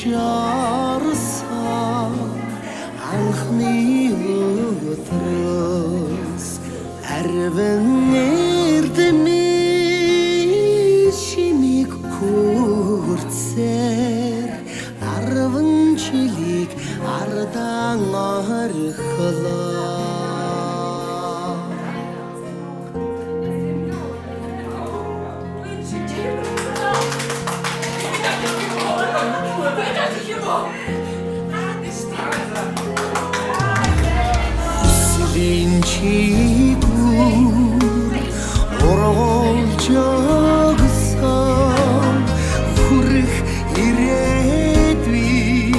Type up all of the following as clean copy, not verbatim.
жарсан анхны өдрөөс арвин эрдэмий шимиг хүрцээр 10 жилиг ардан орхолоо. Чигүүр ургуулж өгсөн хүрэх ирээдүйг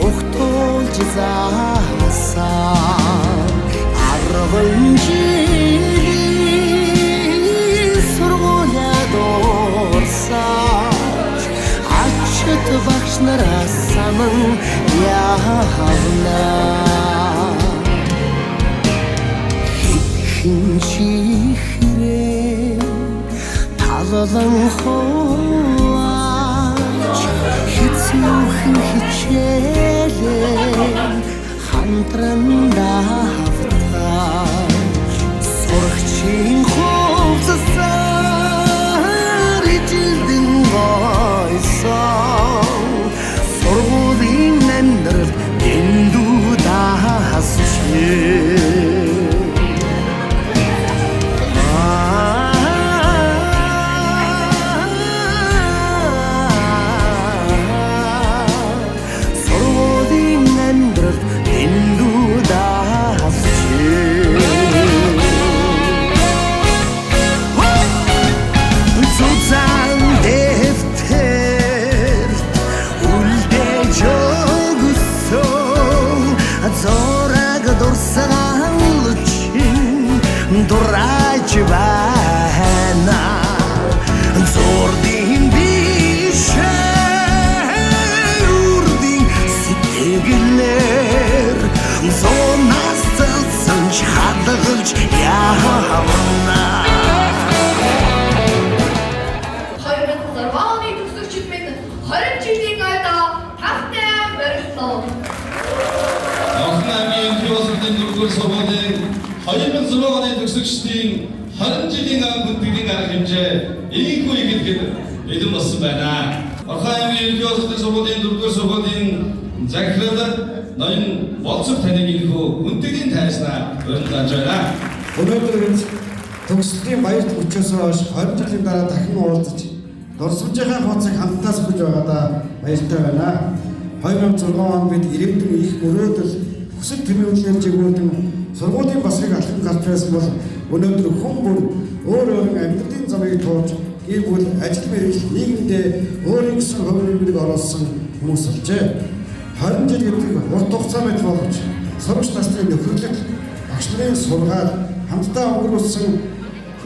ухтуулж заасан 10 жилийн сургуулиа дуусаж ачт багш нараас санан явнаа. Чихрээ талан хооч хэцүүхэн хичээлээ хамтран давтаж сурагчийн хувцасаар ижилдэн гойсон сургуулийн амьдрал дэндүү даасчээ. Дураач байна зурдын бишээ үрдийн сэтгэлээр зонаас цэлсэн хадгалж явна. 2006 оны төгсөгчид минь 20 жилийн ойдоо тавтай барилдав. Охин аймгийн Энхиосуудын 4-р сургуулийн 2006 оны төгсөгчдийн 20 жилийн гүнтгэлийн арга хэмжээ ийхүү ихэд бэлэн болсон байна. Охин аймгийн Энхиосуудын сургуулийн 4-р сургуулийн захирал ноён болцох таныг ийхүү гүнтгэлийн тайзнаа өрнөж байна. Өнөөдөр төгсөлтийн баярт өчөөс хойш 20 жилийн дараа дахин уулзаж дурсамжийнхаа хуудсыг хамтдаа сөхөж байгаадаа баяртай байна. 2006 он бид ирээдүйн их мөрөөдөл хүсэл тэмүүлгээр жигүүрдэн сургуулийн басрыг алхам гарч байсан бол өнөөдөр хүн бүр өөр амьдралын замыг тууж гэр бүл ажил мэргэжил нийгэмдээ өөрийн гэсэн хувийн оруулсан хүмүүс болжээ. 20 жил гэдэг урт хугацаа мэт болж сурагч насны нөхөрлөл багш нарын сургаал хамтдаа өнгөрүүлсэн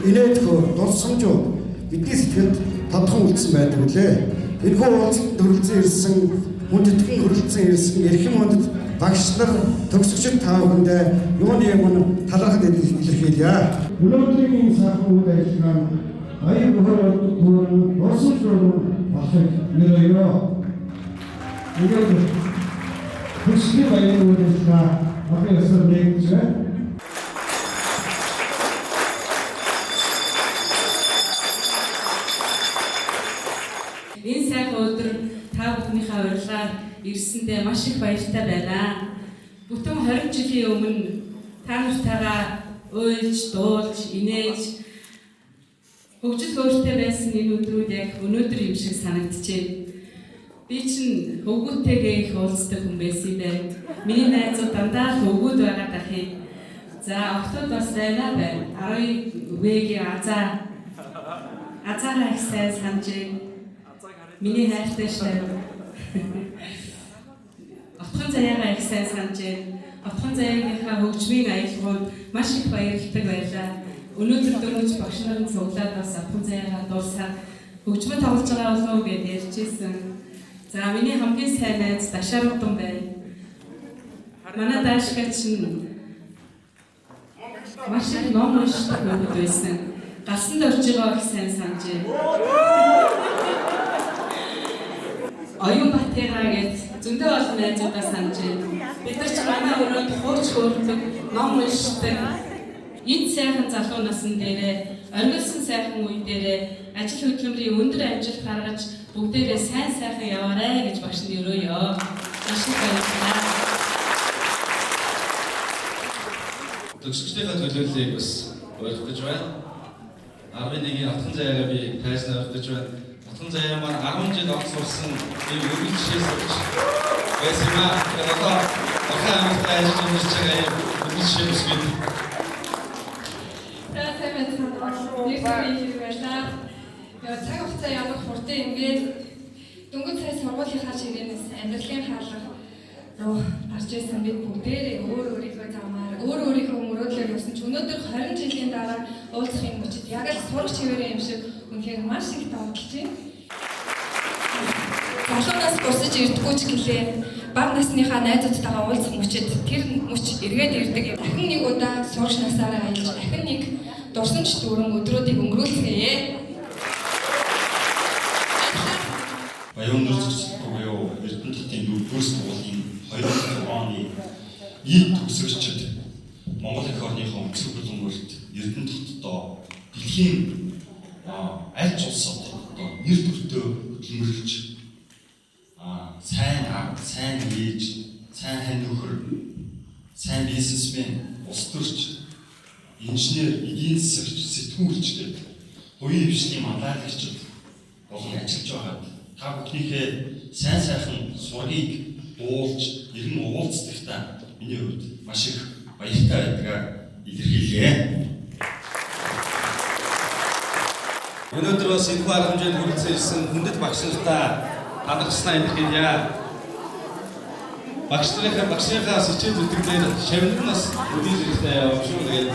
инээдхөө дурсамжууд бидний сэтгэлд тодхон үлдсэн байдаг үлээ. Энэхүү уулзалт төрөлцөн ирсэн хүн тэтгэн хөрөлцөн ирсэн эрхэм хүндэт багш нар төгсөгчд та бүхэндээ юуны юм талархал илэрхийлье. Өнөөдрийн энэ сайхан үйл ажиллагаа аян бохор бүрэн уусч болохыг нэрөё. Ингээд хүчний баярын үйл ажиллагаа අපේ අසර දෙයක් Энэ сайхан өдөр та бүхнийхээ урилгаар ирсэндээ маш их баяртай байна. Бүтэн 20 жилийн өмнө та нартайгаа уйлж, дуулж, инээж хөгжил хөөртэй байсан энэ өдрүүд яг өнөөдөр юм шиг санагдчихэв. Би чинь хөвгүүтэйгээ их уулздаг хүн байсан юм байна. Миний найзууд дандаа л хөвгүүд байгаа дахин. За октод бас байна. 12-гийн азаараа их сайн санджээ. Миний хайртай шээ. Отхон заяагаа их сайн санджээ. Отхон заяагийнхаа хөгжмийн аялалгууд маш их баярлалтай байлаа. Өнөөдөр дөрөвч багш нарын цуглаад бас отхон заяагаа дуусаад хөгжмөд тоглож байгаа болов уу гэж ярьжсэн. За миний хамгийн сайн найз Дашаруудан байна. Манай даашгаач нь маш их ном уншдаг хүмүүс байсан. Галсанд орж байгаа их сайн санджээ. Оюун Батыгаа гэж зөндөө олон найзуудаа санаж байна. Бид нар ч манай өрөөнд хууч хөөрдөг, ном уншдаг, эд сайхан залуу насн дээрээ, оргилсон сайхан үе дээрээ ажил хөдөлмөрийн өндөр амжилт гаргаж бүгдээрээ сайн сайхан яваарай гэж багш нь өрөөё. Маш их баярлалаа. Төгсөгчдийнхээ төлөөллийг бас ойлгож байна. 11-ийн Атхан заяагаа би тайзнаа ойлгож байна. Атхан заяа маань 10 жил онц сурсан ийм өвгөн жишээс сурч байсан юм аа. Тэгээд одоо ахаа амттай ажиллаж амьдарч байгаа ийм өвгөн жишээс бид цаг хугацаа явах хурдан ингээд дөнгөж сая сургуулийнхаа ширээнээс амьдралын хаалга руу гарч ирсэн бид бүгдээрээ өөрийнхөө замаар өөрийнхөө мөрөөдлөөр явсан ч өнөөдөр 20 жилийн дараа уулзахын мөчид яг л сурах чивээрээ юм шиг үнэхээр маш их давталж байна. Залуунаас босож ирдэггүй ч гэлээ бага насныхаа найзуудтайгаа уулзах мөчид тэр мөч эргээд ирдэг юм. Дахин нэг удаа сурч насаараа аялж дахин нэг дурсамж дүүрэн өдрүүдийг өнгөрүүлцгээе. Оюун нөхцөл буюу Эрдэнэ хотын 4-р сургуулийн 2006 оны нийт төгсөгчид Монгол эх орныхоо өнцөг бүлгэрт Эрдэнэ хотдоо дэлхийн аль ч улсад одоо нэр төртөө хөдөлмөрлөж сайн ав, сайн ээж, сайн хань нөхөр, сайн бизнесмен, улс төрч, инженер, эдийн засагч, сэтгүүн хүчтэй, хувийн хвшлийн манлайлагчид болон ажиллаж байгаа. Та бүхнийхээ сайн сайхан сургийг дуулж, ирэн уулздахдаа миний хувьд маш их баяртай байдгаа илэрхийлье. өнөөдөр бас энэхүү арга хэмжээнд хүрэлцэн ирсэн хүндэт багш нартаа хадгалснаа илэрхийлье. Багшныхаа сэчээд зүтгэлээр шавнагнаас үдийн зэрэгтэй явуулсан тэгээд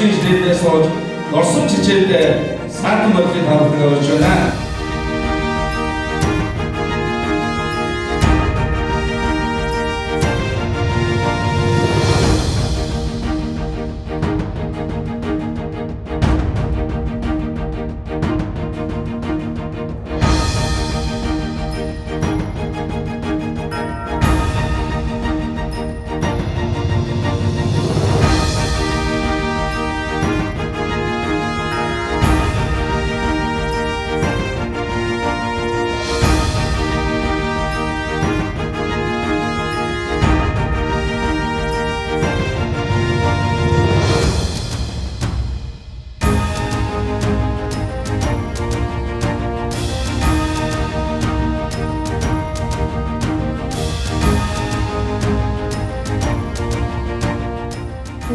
орчин жилдээ сууж Норсон чичээлд саатан бодлыг тавхдаг болж байна.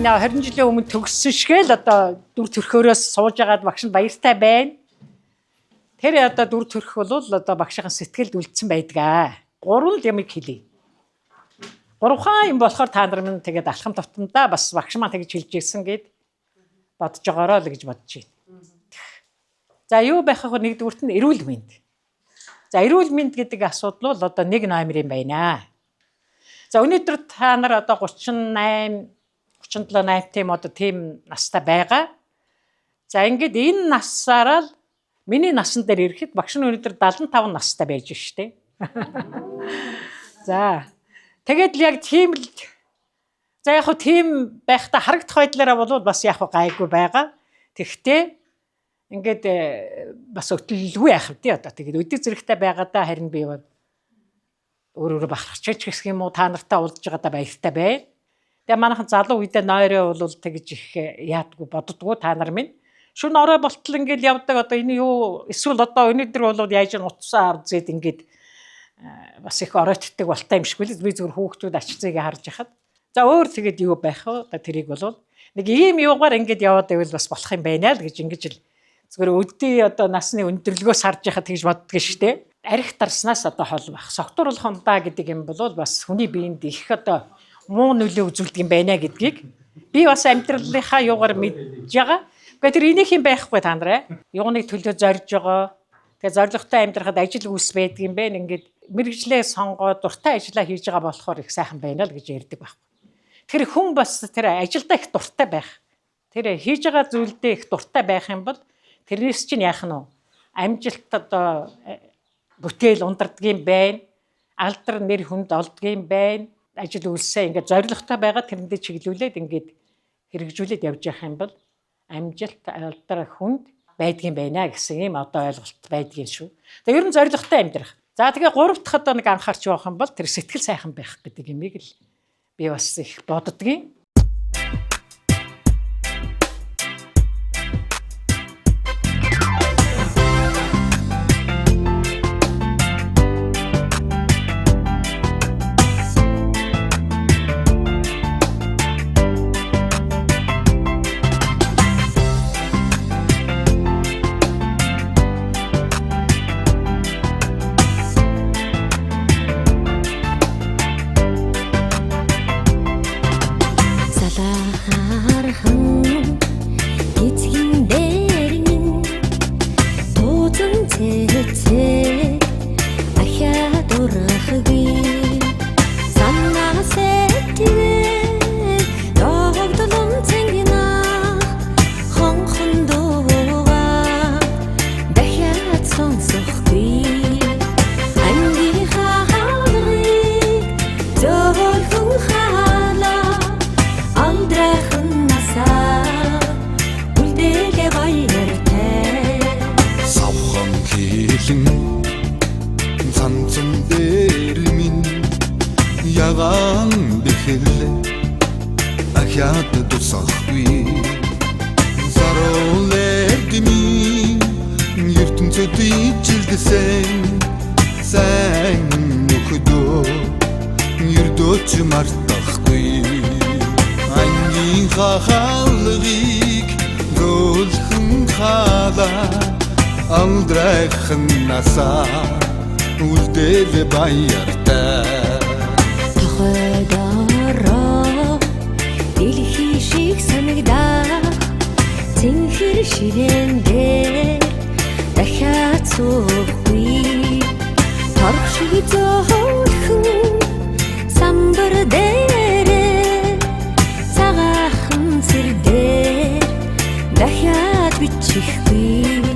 Наа 20 жилийн өмнө төгссөн шигээл одоо дүр төрхөөрөөс сууж агаад багш нь баяртай байна. Тэр одоо дүр төрх бол одоо багшийн сэтгэлд үлдсэн байдгаа. 3 ямыг хэлье. 3 хаан юм болохоор та нар минь тэгээд алхам тутамдаа бас багш маань тэгж хэлж ирсэн гэд бодож байгаараа л гэж бодож байна. За юу байх вэ? Нэгдүгürt нь эрүүл мэнд. За эрүүл мэнд гэдэг асуудал бол одоо 1 номерын байна. За өнөөдөр та нар одоо 38 37 тийм одоо тийм настай байгаа. За ингээд энэ насаараа л миний насан дээр ирэхэд багш нь өнөөдөр 75 настай байж штэ. За тэгээд л яг тийм л за яг хөө тийм байхдаа харагдах байдлаараа бол бас яг гайгүй байгаа. Тэгвэл ингээд бас өтлөлгүй яах вэ одоо тэгээд өдөө зэрэгтэй байгаадаа харин би өөрөө бахарч ч гэх юм уу та нартай уулзж байгаадаа баяртай байна. Тэгээ манайхан залуу үедээ нойроо бол тэгж их яадгүй боддгоо та нар минь. Шүн орой болтол ингээл явдаг одоо энэ юу эсвэл одоо өнөөдөр бол яаж н утсаа авд зэд ингээд бас их оройтдаг болтой юм шиггүй л би зөвхөн хүүхдүүд ачцыг харж яхад. За өөр тэгээд юу байх вэ? Одоо тэрийг бол нэг ийм юугаар ингээд яваад байвал бас болох юм байна л гэж ингэж л зөвхөн өдөө одоо насны өндөрлгөөс харж яхад тэгж боддог штэ. Арх тарснаас одоо хол бах. Согтууруулах ундаа гэдэг юм бол бас хүний биед их одоо муу нөлөө үзүүлдэг юм байна гэдгийг би бас амьдралынхаа юугаар мэдж байгаа. Гэхдээ тэр энийг юм байхгүй та нараа. Юуныг төлөө зорж байгаа. Тэгээ зоригтой амьдрахад ажил үүс байдаг юм байна. Ингээд мэрэгжлээ сонгоод дуртай ажиллаа хийж байгаа болохоор их сайхан байна л гэж ярьдаг байхгүй. Тэр хүн бас тэр ажилдаа их дуртай байх. Тэр хийж байгаа зүйлдээ их дуртай байх юм бол тэрнээс чинь яах нь вэ? Амжилт одоо бүтээл ундардаг юм байна. Алдар нэр хүнд олддог юм байна. Ажил үйлсээ ингээд зоригтой байгаа тэрэндээ чиглүүлээд ингээд хэрэгжүүлээд явж явах юм бол амжилт алдар хүнд байдгийн байна гэсэн юм одоо ойлголт байдгийн шүү. Тэгээ ер нь зоригтой амьдрах. За тэгээ 3 дахь одоо нэг анхаарч явах юм бол тэр сэтгэл сайхан байх гэдэг юмыг л би бас их боддгийн. Тохойдороо дэлхий шиг санагдаа цэнхэр ширэндээ дахиад суухгүй торх шиг зөөлхөн самбар дээрээ цагаахан сэр дээр дахиад бичихгүй